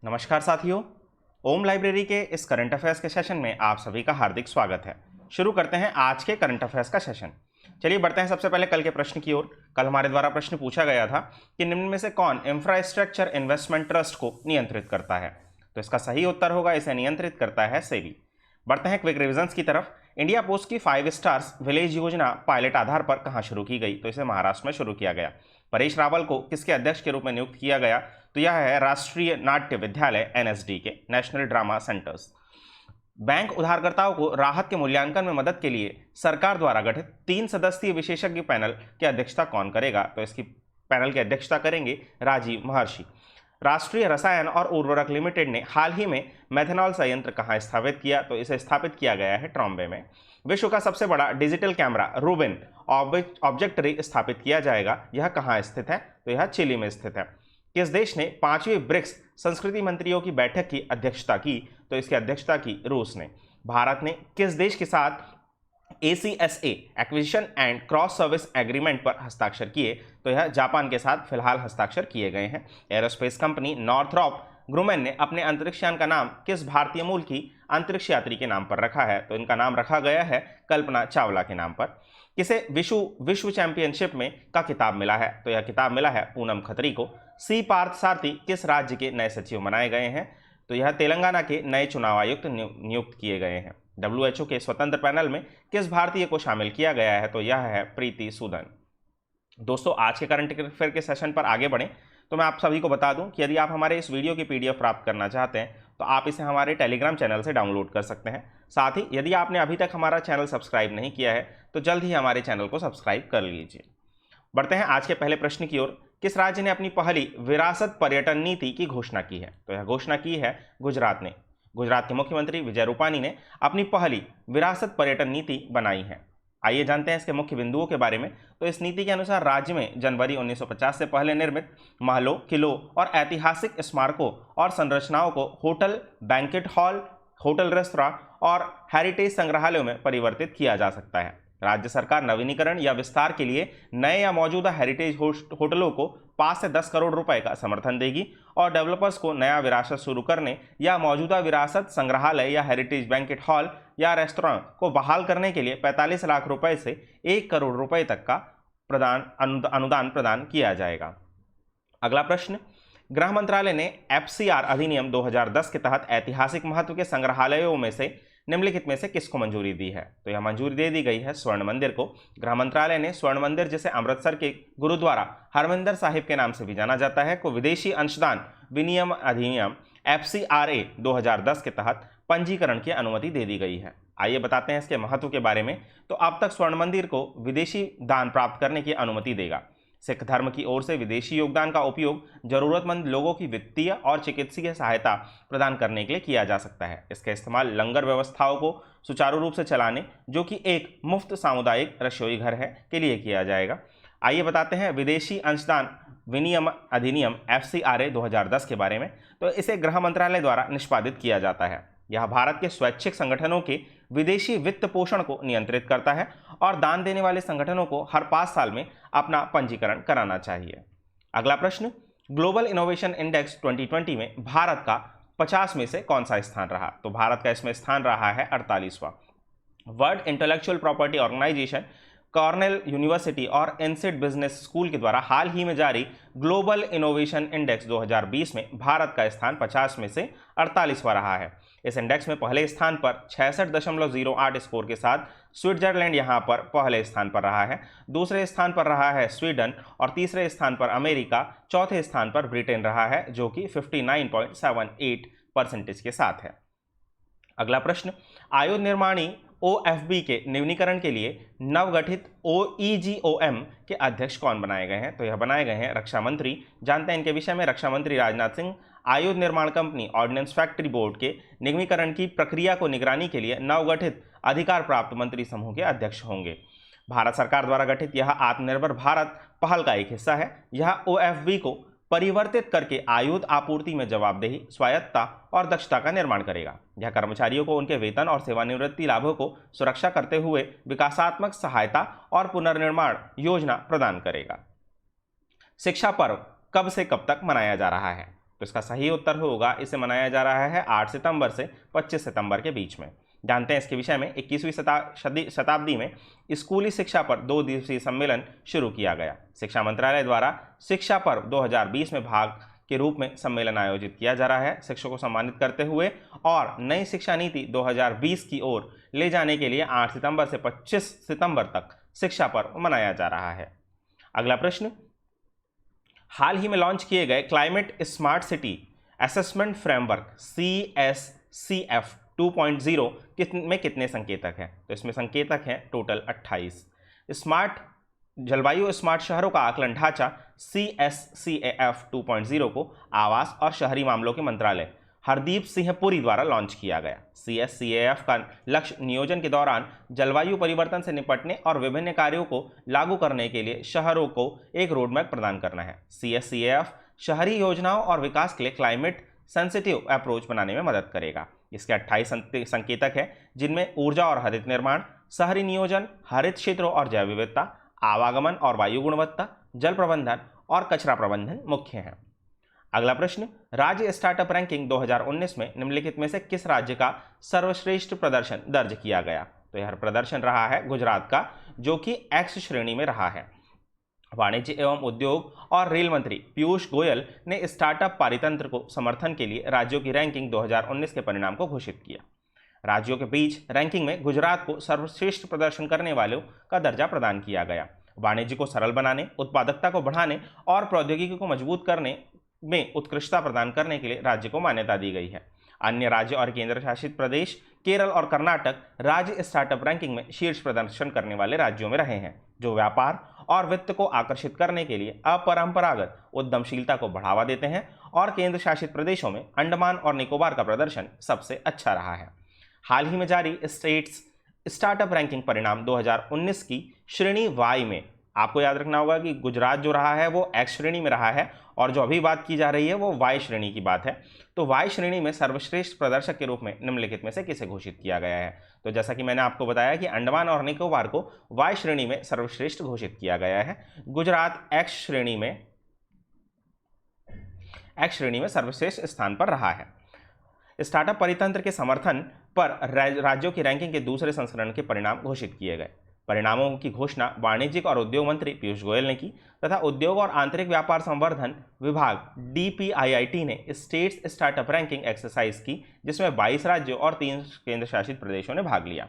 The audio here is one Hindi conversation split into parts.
नमस्कार साथियों, ओम लाइब्रेरी के इस करंट अफेयर्स के सेशन में आप सभी का हार्दिक स्वागत है। शुरू करते हैं आज के करंट अफेयर्स का सेशन। चलिए बढ़ते हैं सबसे पहले कल के प्रश्न की ओर। कल हमारे द्वारा प्रश्न पूछा गया था कि निम्न में से कौन इंफ्रास्ट्रक्चर इन्वेस्टमेंट ट्रस्ट को नियंत्रित करता है। तो इसका सही उत्तर होगा इसे नियंत्रित करता है सेबी। बढ़ते हैं क्विक रिविजन्स की तरफ। इंडिया पोस्ट की 5 स्टार्स विलेज योजना पायलट आधार पर कहां शुरू की गई? तो इसे महाराष्ट्र में शुरू किया गया। परेश रावल को किसके अध्यक्ष के रूप में नियुक्त किया गया? तो यह है राष्ट्रीय नाट्य विद्यालय एनएसडी के, नेशनल ड्रामा सेंटर्स। बैंक उधारकर्ताओं को राहत के मूल्यांकन में मदद के लिए सरकार द्वारा गठित 3 सदस्यीय विशेषज्ञ पैनल की अध्यक्षता कौन करेगा? तो इसकी पैनल की अध्यक्षता करेंगे राजीव महर्षि। राष्ट्रीय रसायन और उर्वरक लिमिटेड ने हाल ही में मेथनॉल संयंत्र कहाँ स्थापित किया? तो इसे स्थापित किया गया है ट्रॉम्बे में। विश्व का सबसे बड़ा डिजिटल कैमरा रूबिन ऑब्जेक्ट रे स्थापित किया जाएगा। यह कहाँ स्थित है? तो यह चिली में स्थित है। किस देश ने 5वीं ब्रिक्स संस्कृति मंत्रियों की बैठक की अध्यक्षता की? तो इसकी अध्यक्षता की रूस ने। भारत ने किस देश के साथ ACSA acquisition and cross service agreement पर हस्ताक्षर किए? तो यह जापान के साथ फिलहाल हस्ताक्षर किए गए हैं। एरोस्पेस कंपनी नॉर्थरॉप ग्रुमन ने अपने अंतरिक्ष यान का नाम किस भारतीय मूल की अंतरिक्ष यात्री के नाम पर रखा है? तो इनका नाम रखा गया है कल्पना चावला के नाम पर। किसे विश्व चैंपियनशिप में का किताब मिला है? तो यह किताब मिला है पूनम खत्री को। सी पार्थ सारथी किस राज्य के नए सचिव बनाए गए हैं? तो यह तेलंगाना के नए चुनाव आयुक्त नियुक्त किए गए हैं। WHO के स्वतंत्र पैनल में किस भारतीय को शामिल किया गया है? तो यह है प्रीति सूदन। दोस्तों, आज के करंट अफेयर के सेशन पर आगे बढ़ें तो मैं आप सभी को बता दूं कि यदि आप हमारे इस वीडियो की PDF प्राप्त करना चाहते हैं तो आप इसे हमारे टेलीग्राम चैनल से डाउनलोड कर सकते हैं। साथ ही यदि आपने अभी तक हमारा चैनल सब्सक्राइब नहीं किया है तो जल्द ही हमारे चैनल को सब्सक्राइब कर लीजिए। बढ़ते हैं आज के पहले प्रश्न की ओर। किस राज्य ने अपनी पहली विरासत पर्यटन नीति की घोषणा की है? तो यह घोषणा की है गुजरात ने। गुजरात के मुख्यमंत्री विजय रूपानी ने अपनी पहली विरासत पर्यटन नीति बनाई है। आइए जानते हैं इसके मुख्य बिंदुओं के बारे में। तो इस नीति के अनुसार राज्य में जनवरी 1950 से पहले निर्मित महलों, किलों और ऐतिहासिक स्मारकों और संरचनाओं को hotel, banquet hall, hotel restaurant और हेरिटेज संग्रहालयों में परिवर्तित किया जा सकता है। राज्य सरकार नवीनीकरण या विस्तार के लिए नए या मौजूदा हेरिटेज होटलों को 5 से 10 करोड़ रुपए का समर्थन देगी और डेवलपर्स को नया विरासत शुरू करने या मौजूदा विरासत संग्रहालय या हेरिटेज बैंकेट हॉल या रेस्तरां को बहाल करने के लिए 45 लाख रुपए से 1 करोड़ रुपए तक का अनुदान प्रदान किया जाएगा। अगला प्रश्न, गृह मंत्रालय ने FCR अधिनियम 2010 के तहत ऐतिहासिक महत्व के संग्रहालयों में से निम्नलिखित में से किसको मंजूरी दी है? तो यह मंजूरी दे दी गई है स्वर्ण मंदिर को। गृह मंत्रालय ने स्वर्ण मंदिर, जिसे अमृतसर के गुरुद्वारा हरमिंदर साहिब के नाम से भी जाना जाता है, को विदेशी अंशदान विनियम अधिनियम FCRA 2010 के तहत पंजीकरण की अनुमति दे दी गई है। आइए बताते हैं इसके महत्व के बारे में। तो अब तक स्वर्ण मंदिर को विदेशी दान प्राप्त करने की अनुमति देगा। सिख धर्म की ओर से विदेशी योगदान का उपयोग जरूरतमंद लोगों की वित्तीय और चिकित्सीय सहायता प्रदान करने के लिए किया जा सकता है। इसका इस्तेमाल लंगर व्यवस्थाओं को सुचारू रूप से चलाने, जो कि एक मुफ्त सामुदायिक रसोई घर है, के लिए किया जाएगा। आइए बताते हैं विदेशी अंशदान विनियम अधिनियम FCRA 2010 के बारे में। तो इसे गृह मंत्रालय द्वारा निष्पादित किया जाता है। यह भारत के स्वैच्छिक संगठनों के विदेशी वित्त पोषण को नियंत्रित करता है और दान देने वाले संगठनों को हर 5 साल में अपना पंजीकरण कराना चाहिए। अगला प्रश्न, ग्लोबल इनोवेशन इंडेक्स 2020 में भारत का 50 में से कौन सा स्थान रहा? तो भारत का इसमें स्थान रहा है 48वां। World Intellectual Property Organization, Cornell University और इनसिड बिजनेस स्कूल के द्वारा हाल ही में जारी ग्लोबल इनोवेशन इंडेक्स 2020 में भारत का स्थान 50 में से 48वां रहा है। इस इंडेक्स में पहले स्थान पर 66.08 स्कोर के साथ स्विट्जरलैंड यहां पर पहले स्थान पर रहा है। दूसरे स्थान पर रहा है स्वीडन और तीसरे स्थान पर अमेरिका, चौथे स्थान पर ब्रिटेन रहा है, जो कि 59.78% के साथ है। अगला प्रश्न, आयुध निर्माणी OFB के नवीनीकरण के लिए नवगठित OEGOM के अध्यक्ष कौन बनाए गए हैं? तो यह बनाए गए हैं रक्षा मंत्री। जानते हैं इनके विषय में। रक्षा मंत्री राजनाथ सिंह आयुध निर्माण कंपनी ऑर्डिनेंस फैक्ट्री बोर्ड के निगमीकरण की प्रक्रिया को निगरानी के लिए नवगठित अधिकार प्राप्त मंत्री समूह के अध्यक्ष होंगे। भारत सरकार द्वारा गठित यह आत्मनिर्भर भारत पहल का एक हिस्सा है। यह OFB को परिवर्तित करके आयुध आपूर्ति में जवाबदेही, स्वायत्तता और दक्षता का निर्माण करेगा। यह कर्मचारियों को उनके वेतन और सेवानिवृत्ति लाभों को सुरक्षा करते हुए विकासात्मक सहायता और पुनर्निर्माण योजना प्रदान करेगा। शिक्षा पर्व कब से कब तक मनाया जा रहा है? तो इसका सही उत्तर होगा, इसे मनाया जा रहा है 8 सितंबर से 25 सितंबर के बीच में। जानते हैं इसके विषय में। 21वीं शताब्दी में स्कूली शिक्षा पर 2 दिवसीय सम्मेलन शुरू किया गया। शिक्षा मंत्रालय द्वारा शिक्षा पर्व 2020 में भाग के रूप में सम्मेलन आयोजित किया जा रहा है, शिक्षकों को सम्मानित करते हुए और नई शिक्षा नीति 2020 की ओर ले जाने के लिए 8 सितंबर से 25 सितंबर तक शिक्षा पर्व मनाया जा रहा है। अगला प्रश्न, हाल ही में लॉन्च किए गए climate smart city assessment framework CSCF 2.0 में कितने संकेतक हैं? तो इसमें संकेतक हैं टोटल 28। जलवायु स्मार्ट शहरों का आकलन ढांचा CSCAF 2.0 को आवास और शहरी मामलों के मंत्रालय हरदीप सिंह पुरी द्वारा लॉन्च किया गया। CSCAF का लक्ष्य नियोजन के दौरान जलवायु परिवर्तन से निपटने और विभिन्न कार्यों को लागू करने के लिए शहरों को एक रोडमैप प्रदान करना है। CSCAF शहरी योजनाओं और विकास के लिए क्लाइमेट सेंसिटिव अप्रोच बनाने में मदद करेगा। इसके 28 संकेतक हैं, जिनमें ऊर्जा और हरित निर्माण, शहरी नियोजन, हरित क्षेत्रों और जैव विविधता, आवागमन और वायु गुणवत्ता, जल प्रबंधन और कचरा प्रबंधन मुख्य हैं। अगला प्रश्न, राज्य स्टार्टअप रैंकिंग 2019 में निम्नलिखित में से किस राज्य का सर्वश्रेष्ठ प्रदर्शन दर्ज किया गया? तो यह प्रदर्शन रहा है गुजरात का, जो कि X श्रेणी में रहा है। वाणिज्य एवं उद्योग और रेल मंत्री पीयूष गोयल ने स्टार्टअप पारितंत्र को समर्थन के लिए राज्यों की रैंकिंग 2019 के परिणाम को घोषित किया। राज्यों के बीच रैंकिंग में गुजरात को सर्वश्रेष्ठ प्रदर्शन करने वालों का दर्जा प्रदान किया गया। वाणिज्य को सरल बनाने, उत्पादकता को बढ़ाने और प्रौद्योगिकी को मजबूत करने में उत्कृष्टता प्रदान करने के लिए राज्य को मान्यता दी गई है। अन्य राज्य और केंद्र शासित प्रदेश केरल और कर्नाटक राज्य स्टार्टअप रैंकिंग में शीर्ष प्रदर्शन करने वाले राज्यों में रहे हैं, जो व्यापार और वित्त को आकर्षित करने के लिए अपरंपरागत उद्यमशीलता को बढ़ावा देते हैं, और केंद्र शासित प्रदेशों में अंडमान और निकोबार का प्रदर्शन सबसे अच्छा रहा है। हाल ही में जारी स्टेट्स स्टार्टअप रैंकिंग परिणाम 2019 की श्रेणी वाई में आपको याद रखना होगा कि गुजरात जो रहा है वो X श्रेणी में रहा है, और जो अभी बात की जा रही है वो वाई श्रेणी की बात है। तो वाई श्रेणी में सर्वश्रेष्ठ प्रदर्शक के रूप में निम्नलिखित में से किसे घोषित किया गया है? तो जैसा कि मैंने आपको बताया कि अंडमान और निकोबार को वाई श्रेणी में सर्वश्रेष्ठ घोषित किया गया है। गुजरात X श्रेणी में सर्वश्रेष्ठ स्थान पर रहा है। स्टार्टअप परितंत्र के समर्थन पर राज्यों की रैंकिंग के दूसरे संस्करण के परिणाम घोषित किए गए। परिणामों की घोषणा वाणिज्यिक और उद्योग मंत्री पीयूष गोयल ने की तथा उद्योग और आंतरिक व्यापार संवर्धन विभाग DPIIT ने स्टेट्स स्टार्टअप रैंकिंग एक्सरसाइज की, जिसमें 22 राज्यों और 3 केंद्र शासित प्रदेशों ने भाग लिया।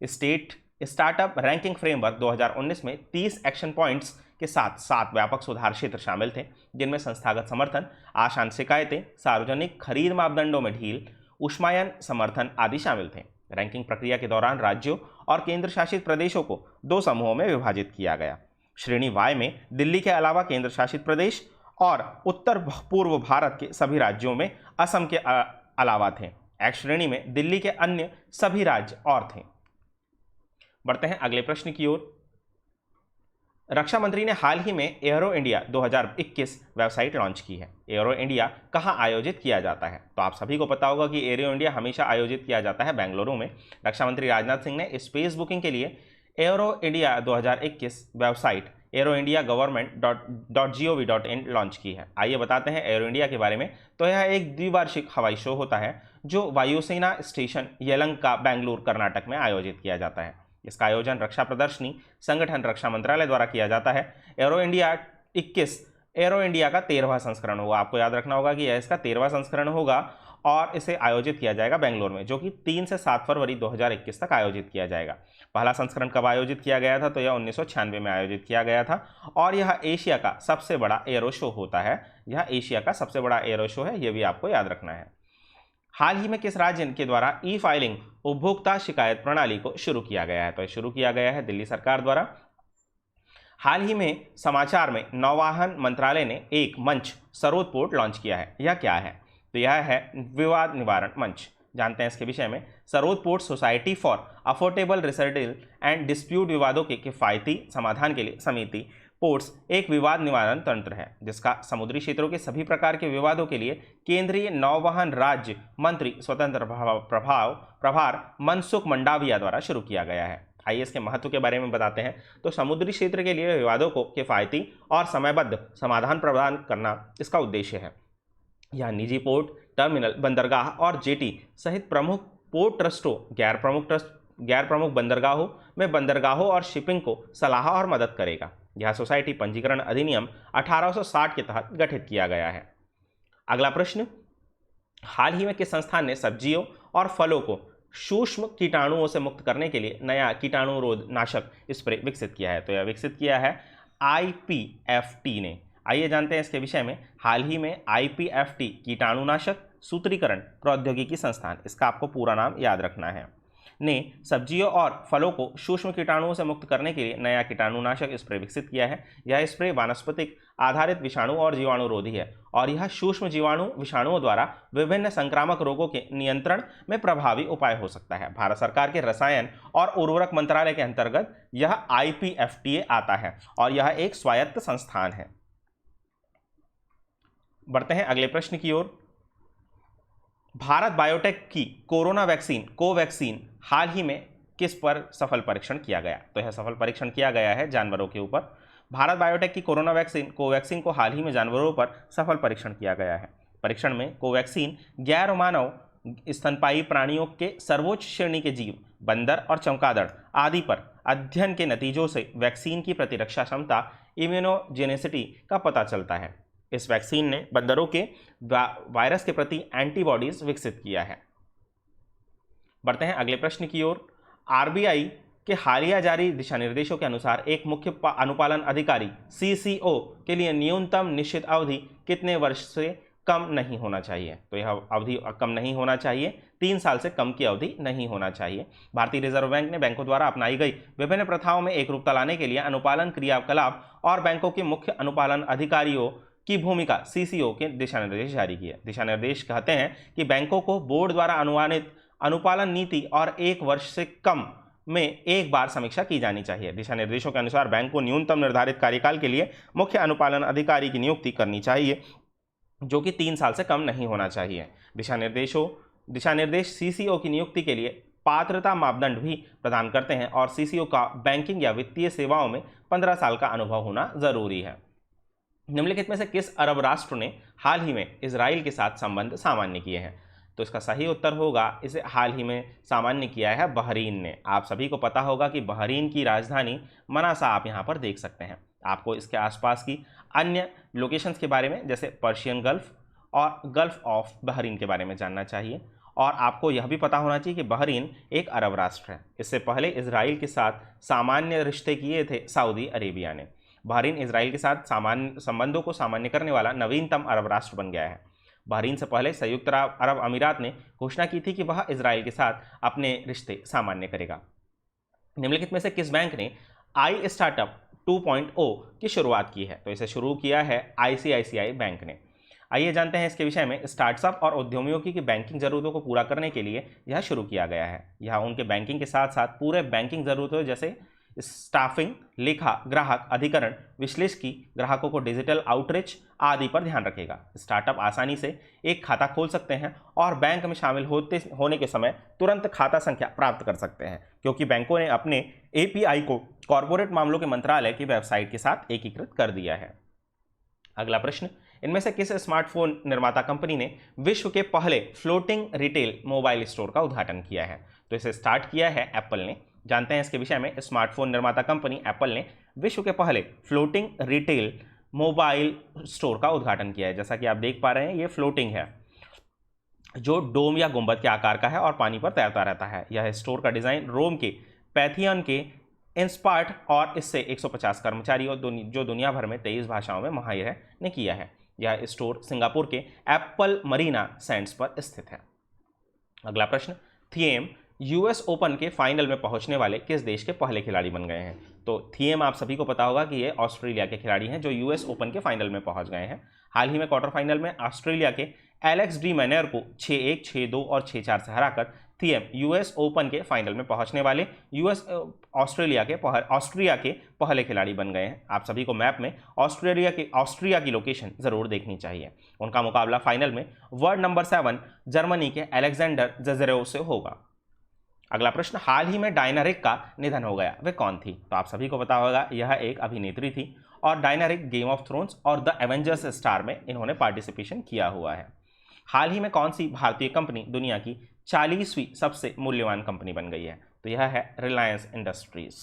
स्टेट स्टार्टअप रैंकिंग फ्रेमवर्क 2019 में 30 एक्शन पॉइंट्स के साथ 7 व्यापक सुधार क्षेत्र शामिल थे, जिनमें संस्थागत समर्थन, आसान शिकायतें, सार्वजनिक खरीद मापदंडों में ढील, ऊष्मायन समर्थन आदि शामिल थे। रैंकिंग प्रक्रिया के दौरान राज्यों और केंद्र शासित प्रदेशों को 2 समूहों में विभाजित किया गया। श्रेणी वाई में दिल्ली के अलावा केंद्र शासित प्रदेश और उत्तर पूर्व भारत के सभी राज्यों में असम के अलावा थे। X श्रेणी में दिल्ली के अन्य सभी राज्य और थे। बढ़ते हैं अगले प्रश्न की ओर। रक्षा मंत्री ने हाल ही में एयरो इंडिया 2021 वेबसाइट लॉन्च की है। एयरो इंडिया कहां आयोजित किया जाता है? तो आप सभी को पता होगा कि एयरो इंडिया हमेशा आयोजित किया जाता है बेंगलुरु में। रक्षा मंत्री राजनाथ सिंह ने स्पेस बुकिंग के लिए aero India 2021 website aeroindiagovernment.gov.in launch की है। आइए बताते हैं एयरो इंडिया के बारे में। तो यह एक द्विवार्षिक हवाई शो होता है जो वायुसेना स्टेशन येलंका, बेंगलुरु, कर्नाटक में आयोजित किया जाता है। इसका आयोजन रक्षा प्रदर्शनी संगठन रक्षा मंत्रालय द्वारा किया जाता है। एयरो इंडिया 21 एयरो इंडिया का 13वां संस्करण होगा। आपको याद रखना होगा कि यह इसका 13वां संस्करण होगा और इसे आयोजित किया जाएगा बेंगलुरु में, जो कि 3 से 7 फरवरी 2021 तक आयोजित किया जाएगा। पहला संस्करण कब आयोजित किया गया था? तो यह 1996 में आयोजित किया गया था और यह एशिया का सबसे बड़ा एयरो शो होता है। यह एशिया का सबसे बड़ा एयरो शो है, यह भी आपको याद रखना है। हाल ही में किस राज्य के द्वारा ई फाइलिंग उपभोक्ता शिकायत प्रणाली को शुरू किया गया है? तो शुरू किया गया है दिल्ली सरकार द्वारा। हाल ही में समाचार में नौवहन मंत्रालय ने एक मंच सरोद पोर्ट लॉन्च किया है। यह क्या है? तो यह है विवाद निवारण मंच। जानते हैं इसके विषय में। Sarod port society for affordable resettle and dispute विवादों के किफायती समाधान के लिए समिति पोर्ट्स एक विवाद निवारण तंत्र है, जिसका समुद्री क्षेत्रों के सभी प्रकार के विवादों के लिए केंद्रीय नौवहन राज्य मंत्री स्वतंत्र प्रभार मनसुख मंडाविया द्वारा शुरू किया गया है। आइए इसके महत्व के बारे में बताते हैं। तो समुद्री क्षेत्र के लिए विवादों को किफायती और समयबद्ध समाधान प्रदान करना इसका उद्देश्य है। यहाँ निजी पोर्ट, टर्मिनल, बंदरगाह और जेटी सहित प्रमुख पोर्ट ट्रस्टों, गैर प्रमुख बंदरगाहों में बंदरगाहों और शिपिंग को सलाह और मदद करेगा। यह सोसाइटी पंजीकरण अधिनियम 1860 के तहत गठित किया गया है। अगला प्रश्न, हाल ही में किस संस्थान ने सब्जियों और फलों को सूक्ष्म कीटाणुओं से मुक्त करने के लिए नया कीटाणुरोध नाशक स्प्रे विकसित किया है? तो यह विकसित किया है IPFT ने। आइए जानते हैं इसके विषय में। हाल ही में IPFT कीटाणुनाशक सूत्रीकरण प्रौद्योगिकी संस्थान, इसका आपको पूरा नाम याद रखना है, ने सब्जियों और फलों को सूक्ष्म कीटाणुओं से मुक्त करने के लिए नया कीटाणुनाशक स्प्रे विकसित किया है। यह स्प्रे वानस्पतिक आधारित विषाणु और जीवाणुरोधी है और यह सूक्ष्म जीवाणु विषाणुओं द्वारा विभिन्न संक्रामक रोगों के नियंत्रण में प्रभावी उपाय हो सकता है। भारत सरकार के रसायन और उर्वरक मंत्रालय के अंतर्गत यह IPFTA आता है और यह एक स्वायत्त संस्थान है। बढ़ते हैं अगले प्रश्न की ओर। भारत बायोटेक की कोरोना वैक्सीन कोवैक्सीन हाल ही में किस पर सफल परीक्षण किया गया? तो यह सफल परीक्षण किया गया है जानवरों के ऊपर। भारत बायोटेक की कोरोना वैक्सीन कोवैक्सीन को हाल ही में जानवरों पर सफल परीक्षण किया गया है। परीक्षण में कोवैक्सीन गैर मानव स्तनपायी प्राणियों के सर्वोच्च श्रेणी के जीव, बंदर और चमगादड़ आदि पर अध्ययन के नतीजों से वैक्सीन की प्रतिरक्षा क्षमता, इम्यूनोजेनेसिटी का पता चलता है। इस वैक्सीन ने बंदरों के वायरस के प्रति एंटीबॉडीज विकसित किया है। बढ़ते हैं अगले प्रश्न की ओर। RBI के हालिया जारी दिशा निर्देशों के अनुसार एक मुख्य अनुपालन अधिकारी CCO के लिए न्यूनतम निश्चित अवधि कितने वर्ष से कम नहीं होना चाहिए? तो यह अवधि कम नहीं होना चाहिए, 3 साल से कम की अवधि नहीं होना चाहिए। भारतीय रिजर्व बैंक ने बैंकों द्वारा अपनाई गई विभिन्न प्रथाओं में एकरूपता लाने के लिए अनुपालन क्रियाकलाप और बैंकों के मुख्य अनुपालन अधिकारियों की भूमिका CCO के दिशा निर्देश जारी किए। दिशा निर्देश कहते हैं कि बैंकों को बोर्ड द्वारा अनुमानित अनुपालन नीति और 1 वर्ष से कम में एक बार समीक्षा की जानी चाहिए। दिशा निर्देशों के अनुसार बैंक को न्यूनतम निर्धारित कार्यकाल के लिए मुख्य अनुपालन अधिकारी की नियुक्ति करनी चाहिए, जो कि 3 साल से कम नहीं होना चाहिए। दिशा निर्देश CCO की नियुक्ति के लिए पात्रता मापदंड भी प्रदान करते हैं और CCO का बैंकिंग या वित्तीय सेवाओं में 15 साल का अनुभव होना जरूरी है। निम्नलिखित में से किस अरब राष्ट्र ने हाल ही में इजराइल के साथ संबंध सामान्य किए हैं? तो इसका सही उत्तर होगा, इसे हाल ही में सामान्य किया है बहरीन ने। आप सभी को पता होगा कि बहरीन की राजधानी मनासा आप यहाँ पर देख सकते हैं। आपको इसके आसपास की अन्य लोकेशंस के बारे में, जैसे पर्शियन गल्फ और गल्फ ऑफ बहरीन के बारे में जानना चाहिए। और आपको यह भी पता होना चाहिए कि बहरीन एक अरब राष्ट्र है। इससे पहले इजराइल के साथ सामान्य रिश्ते किए थे सऊदी अरेबिया ने। बहरीन इजराइल के साथ सामान्य संबंधों को सामान्य करने वाला नवीनतम अरब राष्ट्र बन गया है। बहरीन से पहले संयुक्त अरब अमीरात ने घोषणा की थी कि वह इजराइल के साथ अपने रिश्ते सामान्य करेगा। निम्नलिखित में से किस बैंक ने आई स्टार्टअप 2.0 की शुरुआत की है? तो इसे शुरू किया है ICICI बैंक ने। आइए जानते हैं इसके विषय में। स्टार्टअप और उद्यमियों की बैंकिंग जरूरतों को पूरा करने के लिए यह शुरू किया गया है। यह उनके बैंकिंग के साथ साथ पूरे बैंकिंग जरूरतों जैसे स्टाफिंग, लेखा, ग्राहक अधिकरण, विश्लेषकी, ग्राहकों को डिजिटल आउटरीच आदि पर ध्यान रखेगा। स्टार्टअप आसानी से एक खाता खोल सकते हैं और बैंक में शामिल होने के समय तुरंत खाता संख्या प्राप्त कर सकते हैं, क्योंकि बैंकों ने अपने API को कॉरपोरेट मामलों के मंत्रालय की वेबसाइट के साथ एकीकृत कर दिया है। अगला प्रश्न, इनमें से किस स्मार्टफोन निर्माता कंपनी ने विश्व के पहले फ्लोटिंग रिटेल मोबाइल स्टोर का उद्घाटन किया है? तो इसे स्टार्ट किया है एप्पल ने। जानते हैं इसके विषय में। स्मार्टफोन निर्माता कंपनी एप्पल ने विश्व के पहले फ्लोटिंग रिटेल मोबाइल स्टोर का उद्घाटन किया है। जैसा कि आप देख पा रहे हैं, ये फ्लोटिंग है, जो डोम या गुंबद के आकार का है और पानी पर तैरता रहता है। यह स्टोर का डिजाइन रोम के पैथियन के इंस्पार्ट और इससे 150 कर्मचारियों जो दुनिया भर में 23 भाषाओं में माहिर है ने किया है। यह स्टोर सिंगापुर के एप्पल मरीना सैंड्स पर स्थित है। अगला प्रश्न, थिएम US ओपन के फाइनल में पहुंचने वाले किस देश के पहले खिलाड़ी बन गए हैं? तो थिएम आप सभी को पता होगा कि ये ऑस्ट्रेलिया के खिलाड़ी हैं जो US ओपन के फाइनल में पहुंच गए हैं। हाल ही में क्वार्टर फाइनल में ऑस्ट्रेलिया के एलेक्स डी मैनर को 6-1, 6-2 और 6-4 से हराकर थिएम US ओपन के फाइनल में पहुंचने वाले ऑस्ट्रिया के पहले खिलाड़ी बन गए हैं। आप सभी को मैप में ऑस्ट्रिया की लोकेशन जरूर देखनी चाहिए। उनका मुकाबला फाइनल में वर्ल्ड नंबर 7 जर्मनी के अलेक्जेंडर ज़वेरेव से होगा। अगला प्रश्न, हाल ही में डायना रिक का निधन हो गया, वे कौन थी? तो आप सभी को पता होगा यह एक अभिनेत्री थी और Diana Rick game of thrones और द एवेंजर्स स्टार में इन्होंने पार्टिसिपेशन किया हुआ है। हाल ही में कौन सी भारतीय कंपनी दुनिया की 40वीं सबसे मूल्यवान कंपनी बन गई है? तो यह है रिलायंस इंडस्ट्रीज।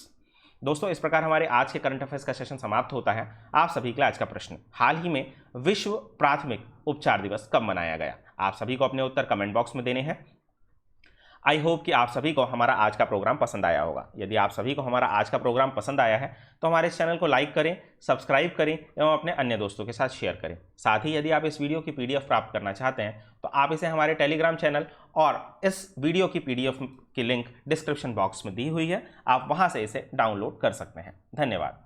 दोस्तों, इस प्रकार हमारे आज के करंट अफेयर्स का सेशन समाप्त होता है। आप सभी के लिए आज का प्रश्न, हाल ही में विश्व प्राथमिक उपचार दिवस कब मनाया गया? आप सभी को अपने उत्तर कमेंट बॉक्स में देने हैं। आई होप कि आप सभी को हमारा आज का प्रोग्राम पसंद आया होगा। यदि आप सभी को हमारा आज का प्रोग्राम पसंद आया है तो हमारे इस चैनल को लाइक करें, सब्सक्राइब करें एवं अपने अन्य दोस्तों के साथ शेयर करें। साथ ही यदि आप इस वीडियो की पीडीएफ प्राप्त करना चाहते हैं तो आप इसे हमारे टेलीग्राम चैनल और इस वीडियो की पीडीएफ की लिंक डिस्क्रिप्शन बॉक्स में दी हुई है, आप वहां से इसे डाउनलोड कर सकते हैं। धन्यवाद।